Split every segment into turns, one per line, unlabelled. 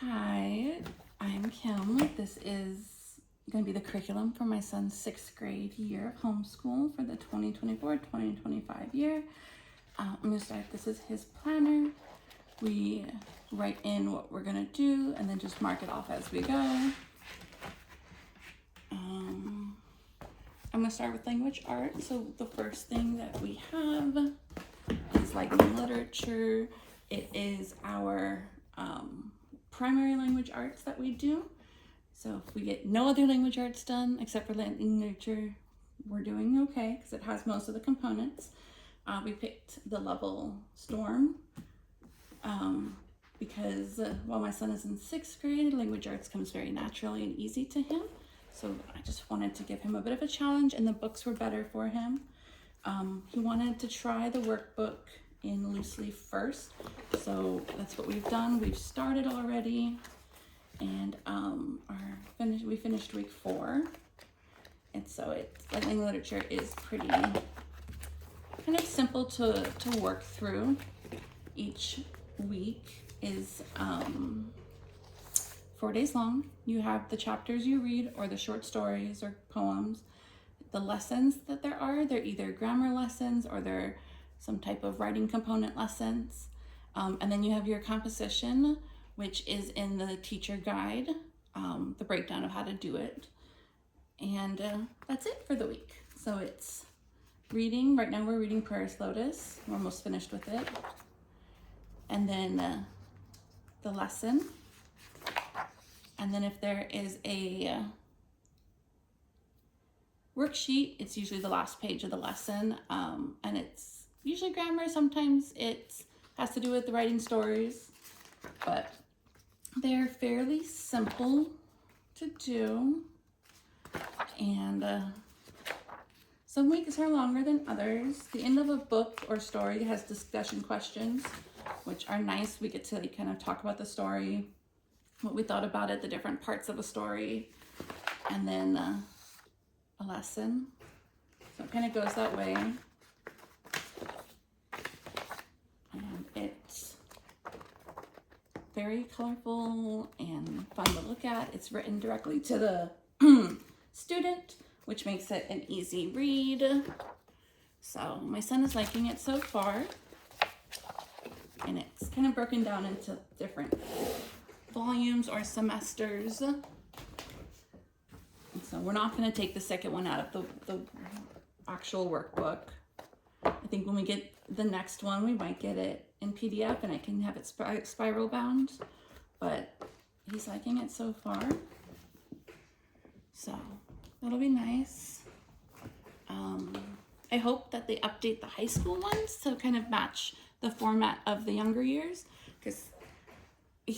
Hi, I'm Kim. This is going to be the curriculum for my son's 6th grade year of homeschool for the 2024-2025 year. I'm going to start, this is his planner. We write in what we're going to do and then just mark it off as we go. I'm going to start with language arts. So the first thing that we have is language literature. It is our primary language arts that we do. So if we get no other language arts done except for language literature, we're doing okay because it has most of the components. We picked the level storm because while my son is in 6th grade, language arts comes very naturally and easy to him. So I just wanted to give him a bit of a challenge, and the books were better for him. He wanted to try the workbook in loose leaf first, so that's what we've done. We've started already, and we finished week 4, and so language literature is pretty kind of simple to work through. Each week is 4 days long. You have the chapters you read or the short stories or poems. The lessons that they're either grammar lessons or they're some type of writing component lessons. And then you have your composition, which is in the teacher guide, the breakdown of how to do it. And that's it for the week. So it's reading. Right now we're reading Prayers Lotus. We're almost finished with it. And then the lesson. And then if there is a worksheet, it's usually the last page of the lesson, and it's usually grammar. Sometimes it has to do with the writing stories, but they're fairly simple to do, and some weeks are longer than others. The end of a book or story has discussion questions, which are nice. We get to kind of talk about the story, what we thought about it, the different parts of a story, and then a lesson. So it kind of goes that way. And it's very colorful and fun to look at. It's written directly to the student, which makes it an easy read. So my son is liking it so far. And it's kind of broken down into different volumes or semesters. And so we're not going to take the second one out of the actual workbook. I think when we get the next one, we might get it in PDF and I can have it spiral bound, but he's liking it so far. So that'll be nice. I hope that they update the high school ones to kind of match the format of the younger years, because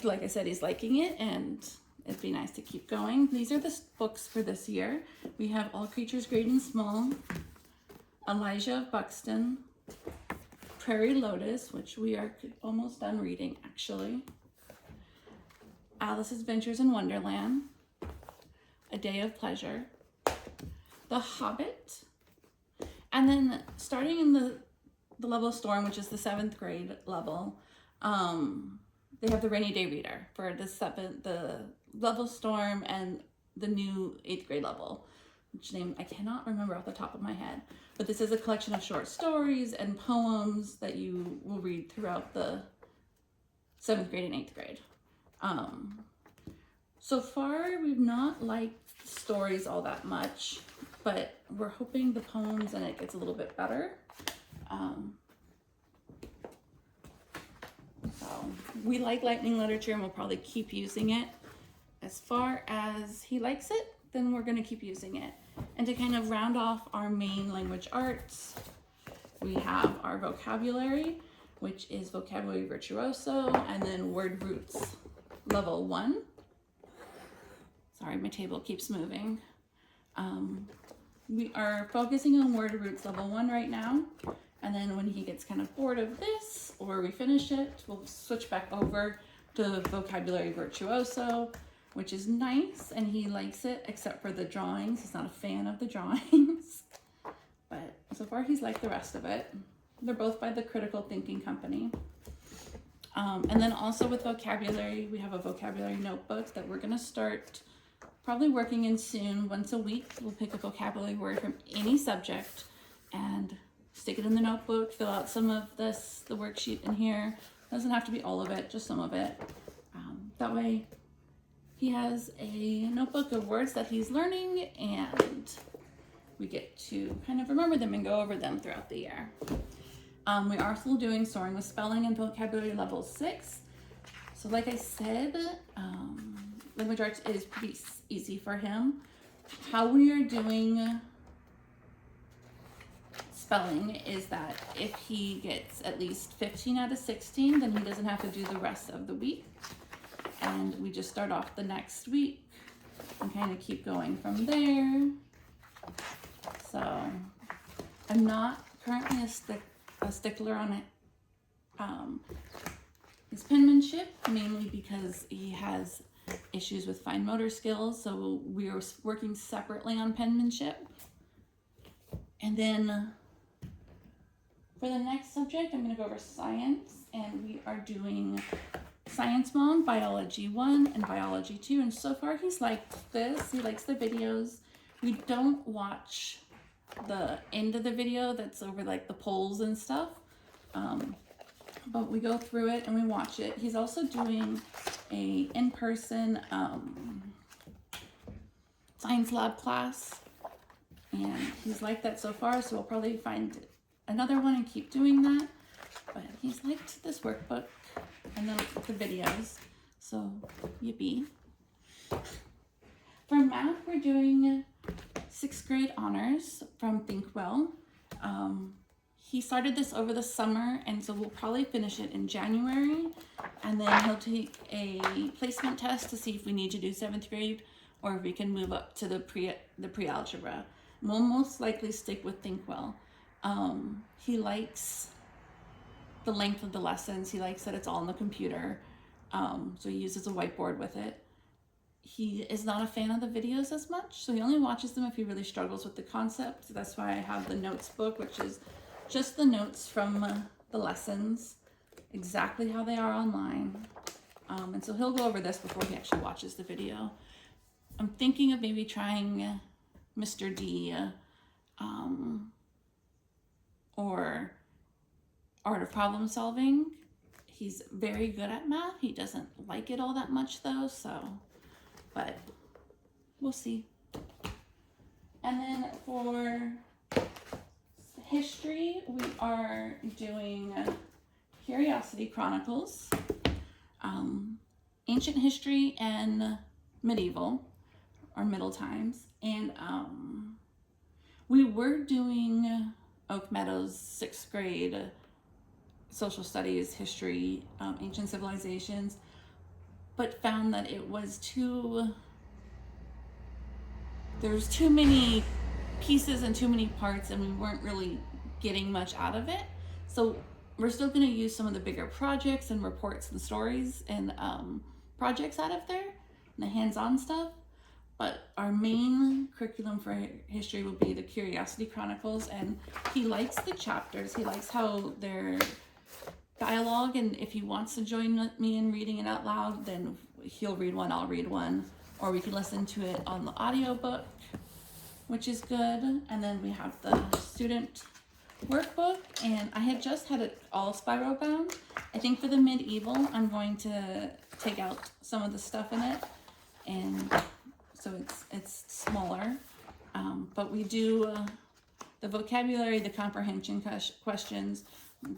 like I said, he's liking it and it'd be nice to keep going. These are the books for this year. We have All Creatures Great and Small, Elijah of Buxton, Prairie Lotus, which we are almost done reading actually, Alice's Adventures in Wonderland, A Day of Pleasure, The Hobbit, and then starting in the level Storm, which is the 7th grade level, they have the Rainy Day Reader for the level Storm and the new 8th grade level, which name I cannot remember off the top of my head. But this is a collection of short stories and poems that you will read throughout the 7th grade and 8th grade. So far, we've not liked stories all that much, but we're hoping the poems and it gets a little bit better. So we like lightning literature and we'll probably keep using it. As far as he likes it, then we're going to keep using it. And to kind of round off our main language arts, we have our vocabulary, which is vocabulary virtuoso, and then word roots level 1. Sorry, my table keeps moving. We are focusing on word roots level 1 right now. And then when he gets kind of bored of this, or we finish it, we'll switch back over to vocabulary virtuoso, which is nice, and he likes it, except for the drawings. He's not a fan of the drawings, but so far he's liked the rest of it. They're both by the Critical Thinking Company. And then also with vocabulary, we have a vocabulary notebook that we're gonna start probably working in soon. Once a week, we'll pick a vocabulary word from any subject and stick it in the notebook, fill out some of this, the worksheet in here. Doesn't have to be all of it, just some of it. That way he has a notebook of words that he's learning, and we get to kind of remember them and go over them throughout the year. We are still doing Soaring with Spelling and Vocabulary Level 6. So like I said, language arts is pretty easy for him. How we are doing spelling is that if he gets at least 15 out of 16, then he doesn't have to do the rest of the week. And we just start off the next week and kind of keep going from there. So I'm not currently a stickler on it. His penmanship, mainly because he has issues with fine motor skills, so we are working separately on penmanship. And then for the next subject, I'm going to go over science, and we are doing Science Mom, Biology 1 and Biology 2, and so far he's liked this. He likes the videos. We don't watch the end of the video that's over like the polls and stuff, but we go through it and we watch it. He's also doing a in-person science lab class, and he's liked that so far, so we'll probably find another one and keep doing that. But he's liked this workbook and then the videos, so yippee. For math, we're doing 6th grade honors from Think Well. He started this over the summer, and so we'll probably finish it in January, and then he'll take a placement test to see if we need to do 7th grade or if we can move up to the pre-algebra. We'll most likely stick with Think Well. He likes the length of the lessons. He likes that it's all on the computer, so he uses a whiteboard with it. He is not a fan of the videos as much, so he only watches them if he really struggles with the concept. That's why I have the notes book, which is just the notes from the lessons, exactly how they are online. And so he'll go over this before he actually watches the video. I'm thinking of maybe trying Mr. D or Art of Problem Solving. He's very good at math. He doesn't like it all that much though, so, but we'll see. And then for history, we are doing Curiosity Chronicles, Ancient History and Medieval, or Middle Times, and we were doing Oak Meadows 6th grade social studies, history, ancient civilizations, but found that it was there's too many pieces and too many parts, and we weren't really getting much out of it. So we're still going to use some of the bigger projects and reports and stories and projects out of there, and the hands-on stuff. But our main curriculum for history will be the Curiosity Chronicles, and he likes the chapters. He likes how they're dialogue, and if he wants to join me in reading it out loud, then he'll read one, I'll read one, or we can listen to it on the audiobook, which is good. And then we have the student workbook, and I had just had it all spiral bound. I think for the medieval, I'm going to take out some of the stuff in it, and so it's smaller. But we do the vocabulary, the comprehension questions.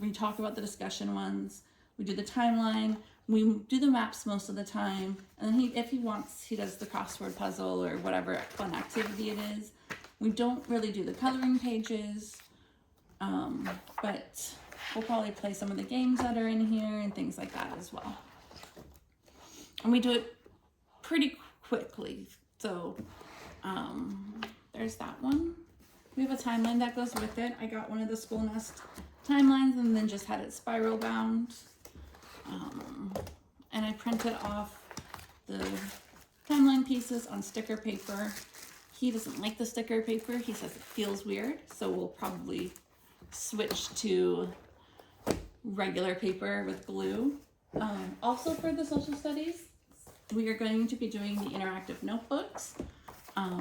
We talk about the discussion ones. We do the timeline. We do the maps most of the time. And then if he wants, he does the crossword puzzle or whatever fun activity it is. We don't really do the coloring pages, but we'll probably play some of the games that are in here and things like that as well. And we do it pretty quickly. So there's that one. We have a timeline that goes with it. I got one of the School Nest timelines and then just had it spiral bound. And I printed off the timeline pieces on sticker paper. He doesn't like the sticker paper. He says it feels weird. So we'll probably switch to regular paper with glue. Also for the social studies, we are going to be doing the interactive notebooks.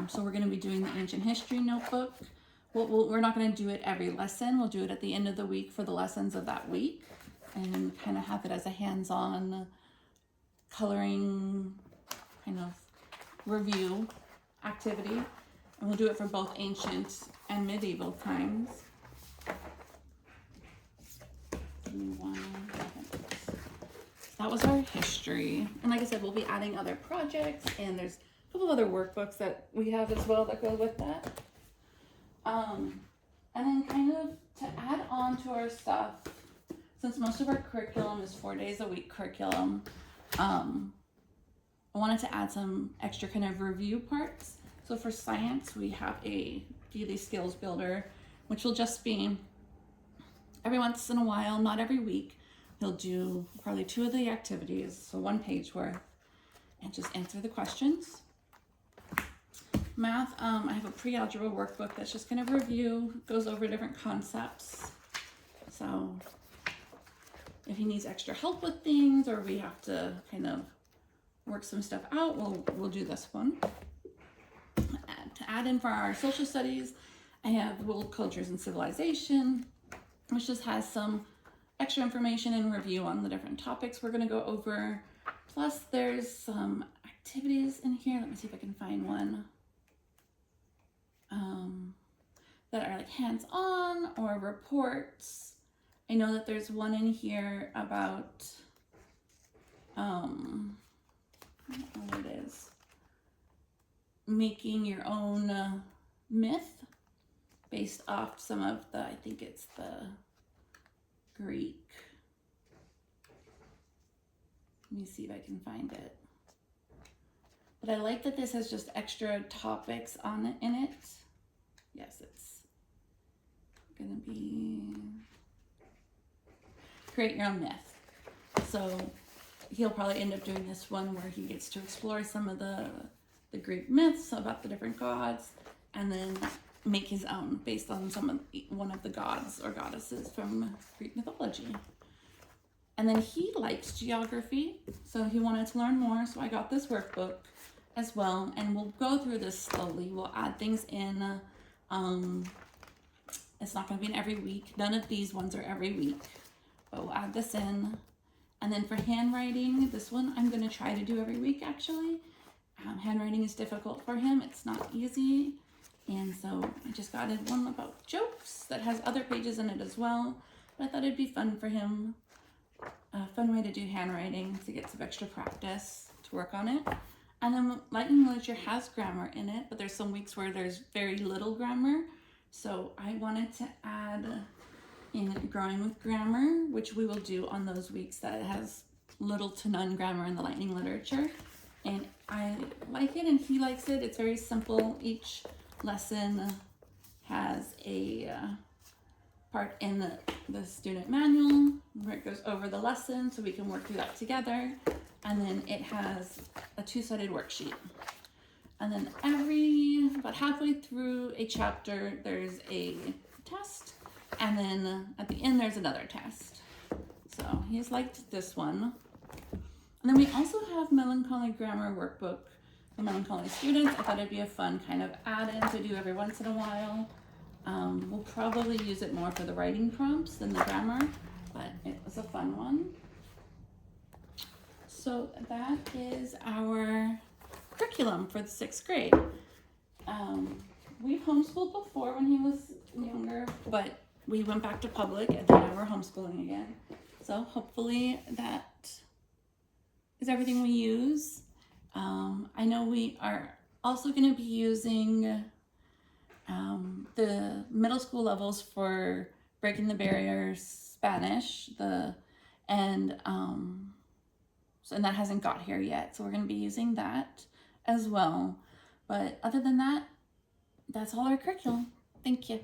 So we're going to be doing the ancient history notebook. We're not going to do it every lesson. We'll do it at the end of the week for the lessons of that week and kind of have it as a hands-on coloring kind of review activity. And we'll do it for both ancient and medieval times. Give me 1 second. That was our history. And like I said, we'll be adding other projects, and there's a couple of other workbooks that we have as well that go with that. And then kind of to add on to our stuff, since most of our curriculum is 4 days a week curriculum, I wanted to add some extra kind of review parts. So for science, we have a daily skills builder, which will just be every once in a while, not every week. He'll do probably 2 of the activities, so 1 page worth, and just answer the questions. Math, I have a pre-algebra workbook that's just kind of review, goes over different concepts. So if he needs extra help with things, or we have to kind of work some stuff out, we'll do this one. To add in for our social studies, I have World Cultures and Civilization, which just has some extra information and review on the different topics we're going to go over. Plus there's some activities in here. Let me see if I can find one that are like hands-on or reports. I know that there's one in here about I don't know what it is, making your own myth based off some of the, I think it's the Greek. Let me see if I can find it. But I like that this has just extra topics on it in it. Yes, it's gonna be create your own myth. So he'll probably end up doing this one where he gets to explore some of the Greek myths about the different gods, and then make his own based on one of the gods or goddesses from Greek mythology. And then he likes geography, so he wanted to learn more, so I got this workbook as well, and we'll go through this slowly. We'll add things in. It's not going to be in every week. None of these ones are every week, but we'll add this in. And then for handwriting, this one I'm going to try to do every week actually. Handwriting is difficult for him. It's not easy. And so I just got one about jokes that has other pages in it as well. But I thought it'd be fun for him. A fun way to do handwriting to get some extra practice to work on it. And then Lightning Literature has grammar in it, but there's some weeks where there's very little grammar. So I wanted to add in Growing with Grammar, which we will do on those weeks that it has little to none grammar in the Lightning Literature. And I like it and he likes it. It's very simple. Each lesson has a part in the student manual where it goes over the lesson so we can work through that together. And then it has a 2-sided worksheet. And then about halfway through a chapter, there's a test. And then at the end, there's another test. So he's liked this one. And then we also have Melancholy Grammar Workbook for Melancholy students. I thought it'd be a fun kind of add-in to do every once in a while. We'll probably use it more for the writing prompts than the grammar, but it was a fun one. So that is our curriculum for the 6th grade. We've homeschooled before when he was younger, but we went back to public and then now we're homeschooling again. So hopefully that is everything we use. I know we are also going to be using the middle school levels for Breaking the Barrier Spanish, and that hasn't got here yet, so we're going to be using that as well. But other than that, that's all our curriculum. Thank you.